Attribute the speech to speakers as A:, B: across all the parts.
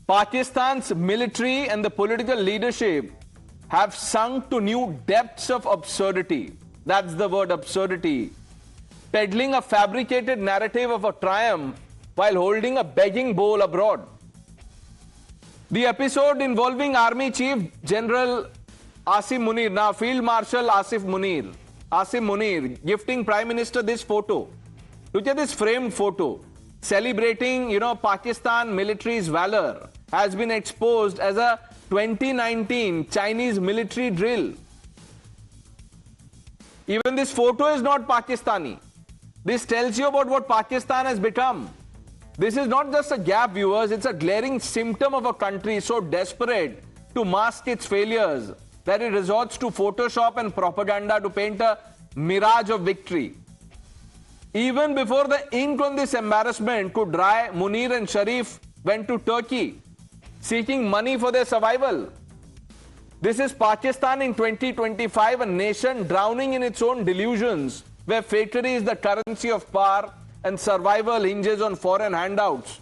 A: Pakistan's military and the political leadership have sunk to new depths of absurdity. That's the word, absurdity. Peddling a fabricated narrative of a triumph while holding a begging bowl abroad. The episode involving Army Chief General Asim Munir, now Field Marshal Asim Munir, gifting Prime Minister this photo. Look at this framed photo. Celebrating, Pakistan military's valor has been exposed as a 2019 Chinese military drill. Even this photo is not Pakistani. This tells you about what Pakistan has become. This is not just a gap, viewers. It's a glaring symptom of a country so desperate to mask its failures that it resorts to Photoshop and propaganda to paint a mirage of victory. Even before the ink on this embarrassment could dry, Munir and Sharif went to Turkey, seeking money for their survival. This is Pakistan in 2025, a nation drowning in its own delusions, where fakery is the currency of power and survival hinges on foreign handouts.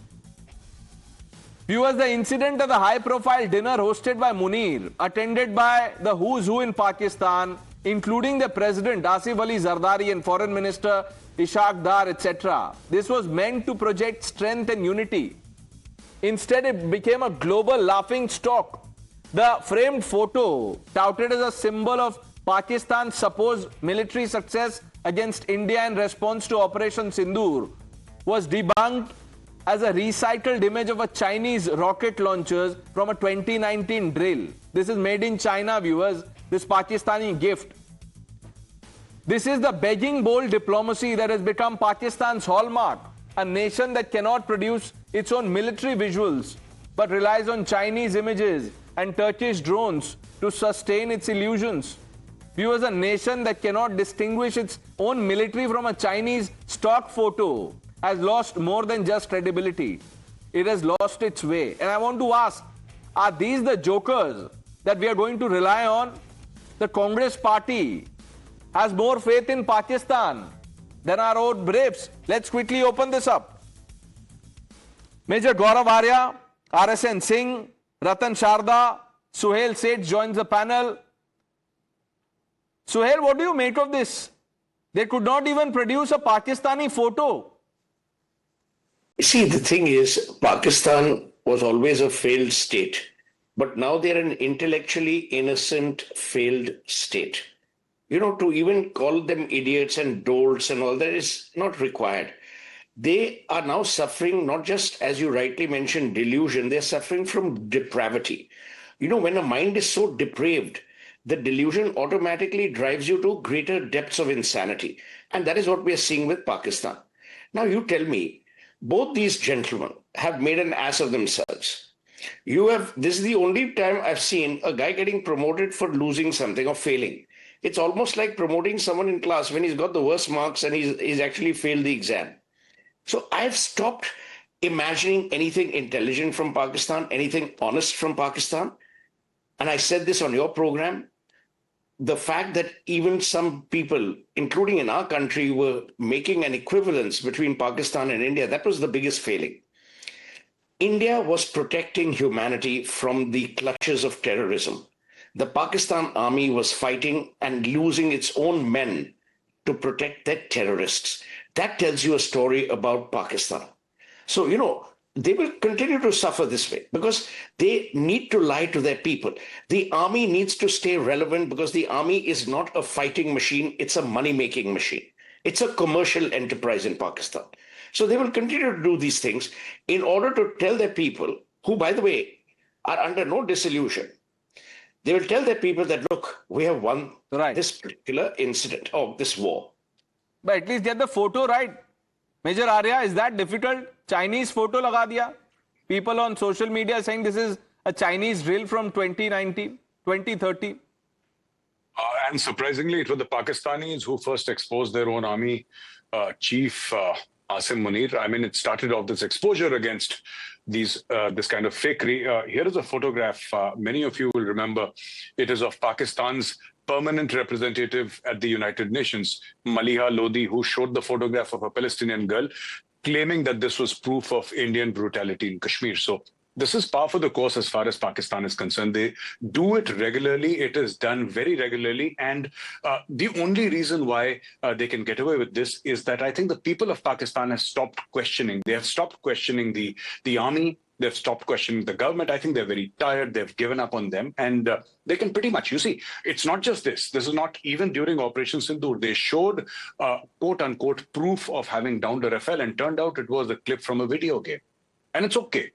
A: Viewers, the incident at the high-profile dinner hosted by Munir, attended by the who's who in Pakistan, including the President Asif Ali Zardari and Foreign Minister Ishaq Dar, etc. This was meant to project strength and unity. Instead, it became a global laughing stock. The framed photo, touted as a symbol of Pakistan's supposed military success against India in response to Operation Sindoor, was debunked as a recycled image of a Chinese rocket launchers from a 2019 drill. This is made in China, viewers, this Pakistani gift. This is the begging bowl diplomacy that has become Pakistan's hallmark, a nation that cannot produce its own military visuals, but relies on Chinese images and Turkish drones to sustain its illusions. Viewers, a nation that cannot distinguish its own military from a Chinese stock photo has lost more than just credibility. It has lost its way. And I want to ask, are these the jokers that we are going to rely on? The Congress party has more faith in Pakistan than our own braves. Let's quickly open this up. Major Gaurav Arya, RSN Singh, Ratan Sharda, Suhail Seth joins the panel. Suhail, what do you make of this? They could not even produce a Pakistani photo.
B: See, the thing is, Pakistan was always a failed state, but now they're an intellectually innocent failed state. To even call them idiots and dolts and all that is not required. They are now suffering, not just, as you rightly mentioned, delusion, they're suffering from depravity. When a mind is so depraved, the delusion automatically drives you to greater depths of insanity. And that is what we are seeing with Pakistan. Now, you tell me, both these gentlemen have made an ass of themselves. This is the only time I've seen a guy getting promoted for losing something or failing. It's almost like promoting someone in class when he's got the worst marks and he's actually failed the exam. So I've stopped imagining anything intelligent from Pakistan, anything honest from Pakistan. And I said this on your program. The fact that even some people, including in our country, were making an equivalence between Pakistan and India, that was the biggest failing. India was protecting humanity from the clutches of terrorism. The Pakistan army was fighting and losing its own men to protect their terrorists. That tells you a story about Pakistan. So, they will continue to suffer this way because they need to lie to their people. The army needs to stay relevant because the army is not a fighting machine. It's a money-making machine. It's a commercial enterprise in Pakistan. So they will continue to do these things in order to tell their people, who, by the way, are under no disillusion. They will tell their people that, look, we have won this particular incident of this war.
A: But at least get the photo right. Major Arya, is that difficult? Chinese photo laga diya. People on social media saying this is a Chinese drill from 2019, 2030.
C: And surprisingly, it was the Pakistanis who first exposed their own army chief, Asim Munir. I mean, it started off this exposure against this kind of fakery. Here is a photograph. Many of you will remember. It is of Pakistan's permanent representative at the United Nations, Maliha Lodi, who showed the photograph of a Palestinian girl, claiming that this was proof of Indian brutality in Kashmir. So This is par for the course as far as Pakistan is concerned. They do it regularly. It is done very regularly. And the only reason why they can get away with this is that I think the people of Pakistan have stopped questioning. They have stopped questioning the army. They've stopped questioning the government. I think they're very tired. They've given up on them. And they can pretty much, you see, it's not just this. This is not even during Operation Sindoor. They showed, quote unquote, proof of having downed a Rafale, and turned out it was a clip from a video game. And it's okay.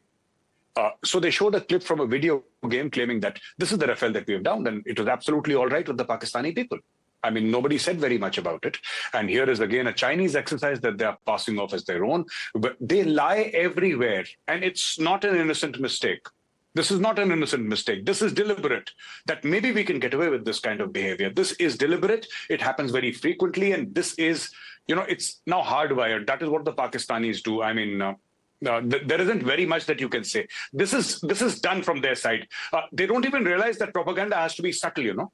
C: So they showed a clip from a video game claiming that this is the Rafale that we have downed, and it was absolutely all right with the Pakistani people. I mean, nobody said very much about it. And here is again a Chinese exercise that they are passing off as their own. But they lie everywhere, and it's not an innocent mistake. This is not an innocent mistake. This is deliberate, that maybe we can get away with this kind of behavior. This is deliberate. It happens very frequently. And this is, it's now hardwired. That is what the Pakistanis do. I mean, there isn't very much that you can say. This is done from their side. They don't even realize that propaganda has to be subtle,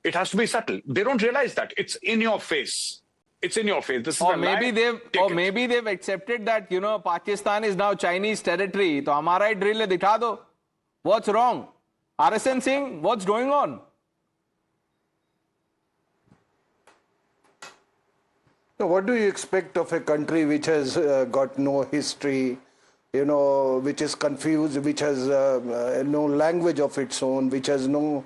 C: It has to be subtle. They don't realize that. It's in your face. It's in your face. This is
A: maybe they've accepted that, Pakistan is now Chinese territory. So hamara hi drill hai, dikha do. What's wrong? RSN Singh, what's going on?
D: What do you expect of a country which has got no history, which is confused, which has no language of its own, which has no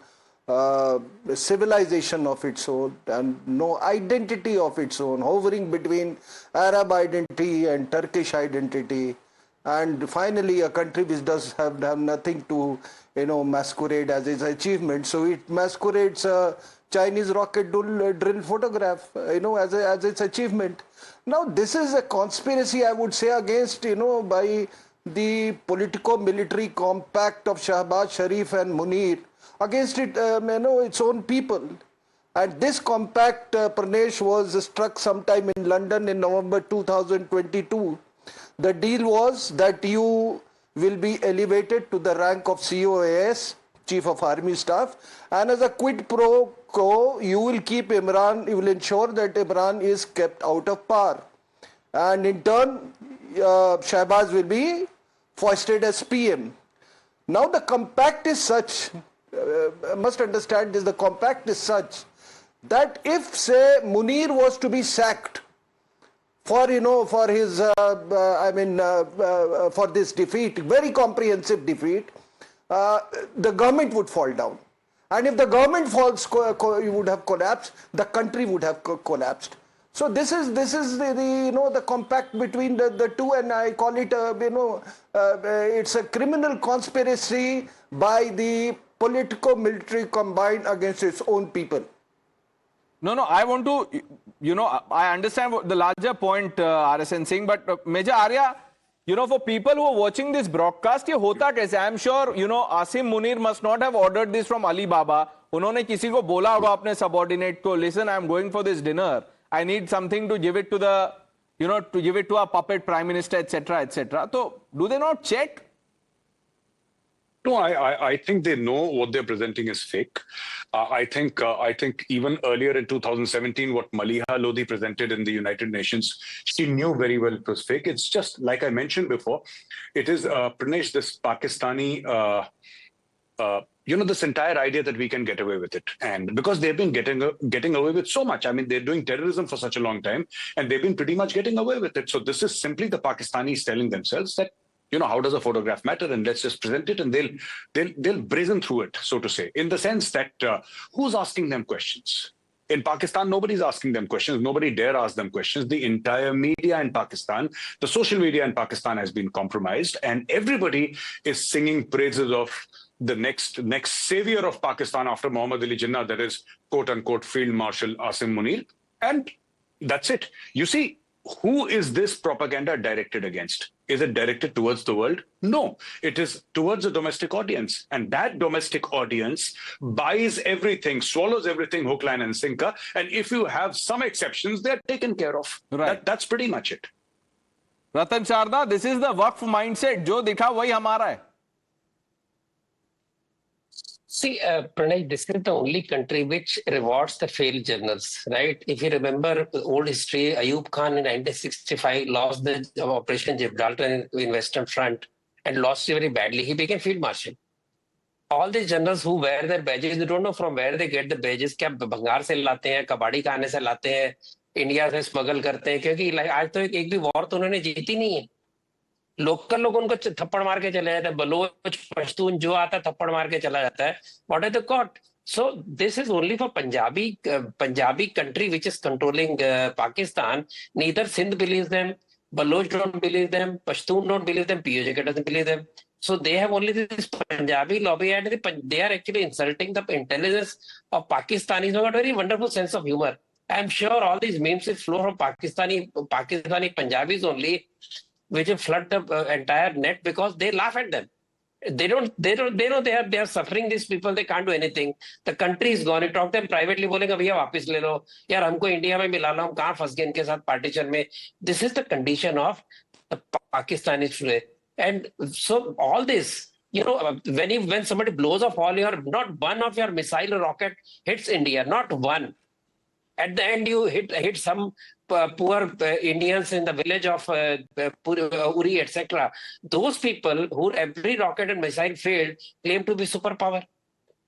D: civilization of its own, and no identity of its own, hovering between Arab identity and Turkish identity, and finally a country which does have nothing to, masquerade as its achievement. So it masquerades a Chinese rocket drill photograph, as its achievement. Now, this is a conspiracy, I would say, against, by the politico-military compact of Shehbaz Sharif and Munir, against its own people. And this compact, Pranesh, was struck sometime in London in November 2022. The deal was that you will be elevated to the rank of COAS, Chief of Army Staff, and as a quid pro quo, you will keep Imran, you will ensure that Imran is kept out of power. And in turn, Shehbaz will be foisted as PM. Now the compact is such, must understand this, the compact is such that if, say, Munir was to be sacked for, for his, for this defeat, very comprehensive defeat, the government would fall down. And if the government falls, would have collapsed, the country would have collapsed. So this is the compact between the two, and I call it it's a criminal conspiracy by the politico-military combined against its own people.
A: No, I want to, I understand the larger point, RSN Singh, but Major Arya, for people who are watching this broadcast, ये होता कैसे? I'm sure, Asim Munir must not have ordered this from Alibaba. उन्होंने किसी को बोला होगा अपने subordinate को, listen, I'm going for this dinner. I need something to give it to the, to give it to our puppet Prime Minister, etc., etc. So, do they not check?
C: No, I think they know what they're presenting is fake. I think even earlier in 2017, what Maliha Lodhi presented in the United Nations, she knew very well it was fake. It's just like I mentioned before, it is Pranesh, this Pakistani, this entire idea that we can get away with it, and because they've been getting away with so much. I mean, they're doing terrorism for such a long time, and they've been pretty much getting away with it. So this is simply the Pakistanis telling themselves that, how does a photograph matter, and let's just present it, and they'll brazen through it, so to say, in the sense that who's asking them questions? In Pakistan, nobody's asking them questions. Nobody dare ask them questions. The entire media in Pakistan, the social media in Pakistan has been compromised, and everybody is singing praises of the next savior of Pakistan after Muhammad Ali Jinnah, that is, quote unquote, Field Marshal Asim Munir. And that's it. You see, who is this propaganda directed against? Is it directed towards the world? No, it is towards a domestic audience. And that domestic audience buys everything, swallows everything, hook, line, and sinker. And if you have some exceptions, they're taken care of. Right. That's pretty much it.
A: Ratan Sharda, this is the Waqf mindset. Jo dikha, wahi hamara hai.
E: See, Pranay, this is the only country which rewards the failed journals, right? If you remember old history, Ayub Khan in 1965 lost the Operation Gibraltar in Western Front. and lost very badly, he became Field Marshal. All these generals who wear their badges, they don't know from where they get the badges. क्या भंगार से लाते हैं, कबाड़ी खाने से लाते हैं, India से smuggle करते हैं, क्योंकि आज तो एक भी वॉर तो उन्होंने जीती नहीं है. लोकल लोग उनको थप्पड़ मार के चले जाते हैं, बलोच पश्तून जो आता है थप्पड़ मार के चला जाता है. What are they caught? So this is only for Punjabi country which is controlling Pakistan. Neither Sindh believes them, Baloch don't believe them, Pashtun don't believe them, POJK doesn't believe them. So they have only this Punjabi lobby, and they are actually insulting the intelligence of Pakistanis who have got a very wonderful sense of humor. I'm sure all these memes will flow from Pakistani Punjabis only, which will flood the entire net because they laugh at them. They know they are suffering. These people, they can't do anything. The country is gone. You talk to them privately, बोलेंगे भैया वापस ले लो यार, हमको India में मिला लो, हम कहाँ फंस गए इनके साथ पार्टीशन में. This is the condition of the Pakistanis today. And so all this, when somebody blows off not one of your missile or rocket hits India, not one. At the end, you hit some poor Indians in the village of Uri, etc. Those people who every rocket and missile failed claim to be superpower.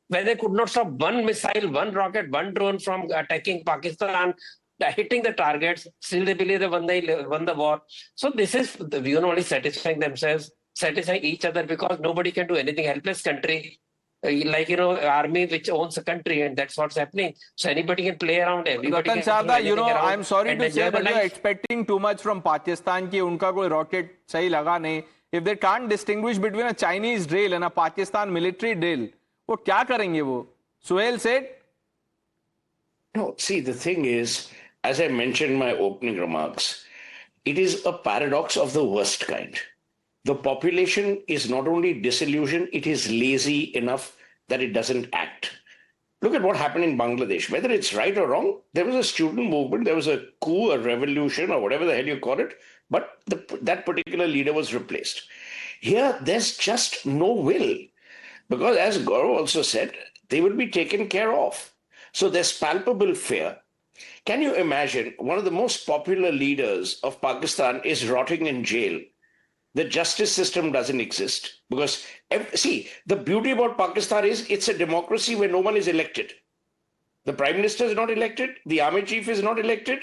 E: When they could not stop one missile, one rocket, one drone from attacking Pakistan, hitting the targets, still they believe they won the war. So this is only satisfying themselves, satisfying each other, because nobody can do anything. Helpless country. Army which owns a country, and that's what's happening. So anybody can play around. Everybody
A: Ratan
E: can do anything around.
A: I'm sorry
E: and
A: to say,
E: enjoy
A: but
E: the
A: you're
E: life.
A: expecting too much from Pakistan कि उनका कोई rocket सही लगा नहीं. If they can't distinguish between a Chinese drill and a Pakistan military drill, वो क्या करेंगे वो? Suhail said.
B: No, see, the thing is, as I mentioned in my opening remarks, it is a paradox of the worst kind. The population is not only disillusioned, it is lazy enough that it doesn't act. Look at what happened in Bangladesh. Whether it's right or wrong, there was a student movement, there was a coup, a revolution, or whatever the hell you call it, but that particular leader was replaced. Here, there's just no will. Because as Gaurav also said, they will be taken care of. So there's palpable fear. Can you imagine one of the most popular leaders of Pakistan is rotting in jail? The justice system doesn't exist because, see, the beauty about Pakistan is it's a democracy where no one is elected. The Prime Minister is not elected. The Army Chief is not elected.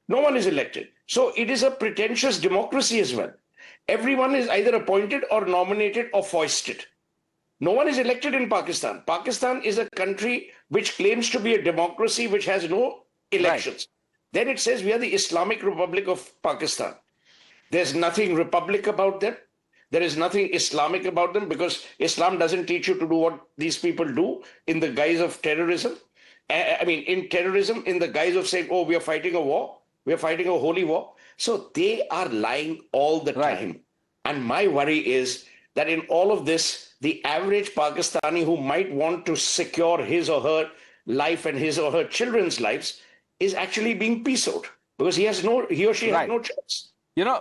B: No one is elected. So it is a pretentious democracy as well. Everyone is either appointed or nominated or foisted. No one is elected in Pakistan. Pakistan is a country which claims to be a democracy which has no elections. Right. Then it says we are the Islamic Republic of Pakistan. There's nothing republic about them. There is nothing Islamic about them because Islam doesn't teach you to do what these people do in the guise of terrorism. In terrorism, in the guise of saying, oh, we are fighting a war. We are fighting a holy war. So they are lying all the time. And my worry is that in all of this, the average Pakistani who might want to secure his or her life and his or her children's lives is actually being peace-out because he or she has no choice.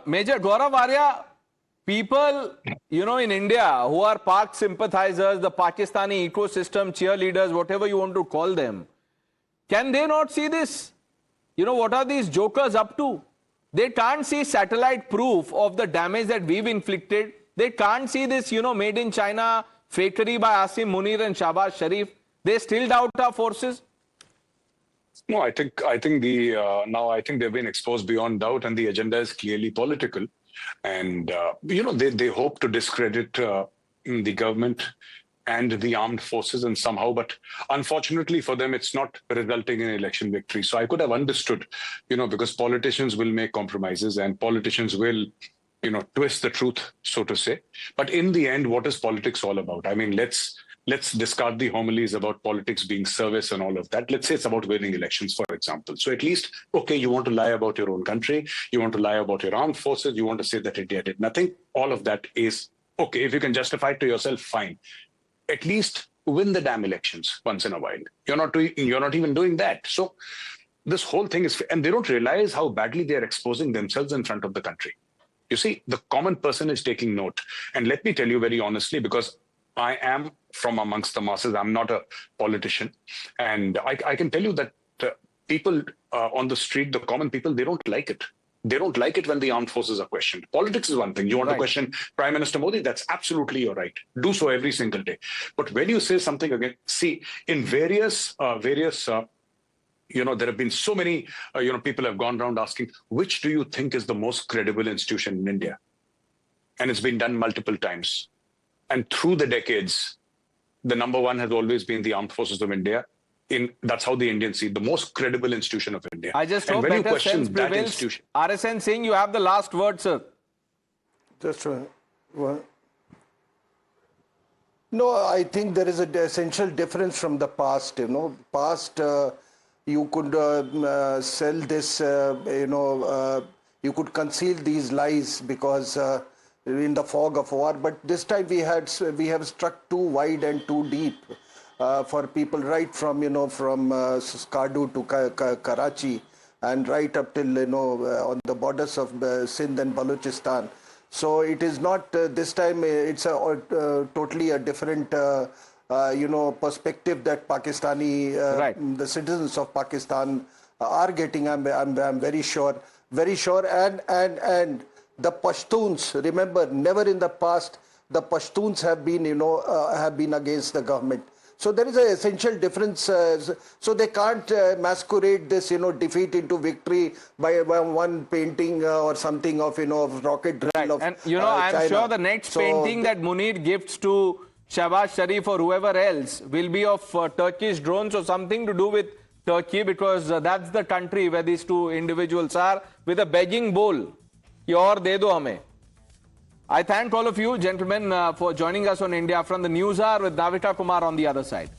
A: Major Gaurav Arya, people, in India who are Pak sympathizers, the Pakistani ecosystem, cheerleaders, whatever you want to call them, can they not see this? What are these jokers up to? They can't see satellite proof of the damage that we've inflicted. They can't see this, made in China, fakery by Asim Munir and Shehbaz Sharif. They still doubt our forces.
C: No, I think now I think they've been exposed beyond doubt, and the agenda is clearly political. And they hope to discredit the government and the armed forces and somehow, but unfortunately for them, it's not resulting in election victory. So I could have understood, because politicians will make compromises and politicians will, twist the truth, so to say. But in the end, what is politics all about? I mean, let's discard the homilies about politics being service and all of that. Let's say it's about winning elections, for example. So at least, okay, you want to lie about your own country. You want to lie about your armed forces. You want to say that India did nothing. All of that is okay. If you can justify it to yourself, fine. At least win the damn elections once in a while. You're not even doing that. So this whole thing is, and they don't realize how badly they're exposing themselves in front of the country. You see, the common person is taking note. And let me tell you very honestly, because I am from amongst the masses. I'm not a politician. And I can tell you that people on the street, the common people, they don't like it. They don't like it when the armed forces are questioned. Politics is one thing. You want to question Prime Minister Modi? That's absolutely your right. Do so every single day. But when you say something again, see, in various there have been so many, people have gone around asking, which do you think is the most credible institution in India? And it's been done multiple times. And through the decades, the number one has always been the armed forces of India. That's how the Indians see it, the most credible institution of India.
A: I just
C: and
A: hope
C: when you
A: better
C: question
A: sense
C: that
A: prevails.
C: institution,
A: RSN Singh, you have the last word, sir.
D: Just no, I think there is an essential difference from the past. Past you could sell this. You could conceal these lies because in the fog of war. But this time we have struck too wide and too deep for people right from Skardu to Karachi and right up till on the borders of Sindh and Balochistan. So it is not this time. It's totally a different perspective that Pakistani the citizens of Pakistan are getting. I'm very sure, and the Pashtuns, remember, never in the past the Pashtuns have been against the government. So there is an essential difference. So they can't masquerade this, defeat into victory by one painting or something of, of rocket drill of
A: And I'm
D: China.
A: sure the next painting that Munir gifts to Shehbaz Sharif or whoever else will be of Turkish drones or something to do with Turkey, because that's the country where these two individuals are, with a begging bowl. Aur de do hame. I thank all of you, gentlemen, for joining us on India Upfront. The news hour with Navita Kumar on the other side.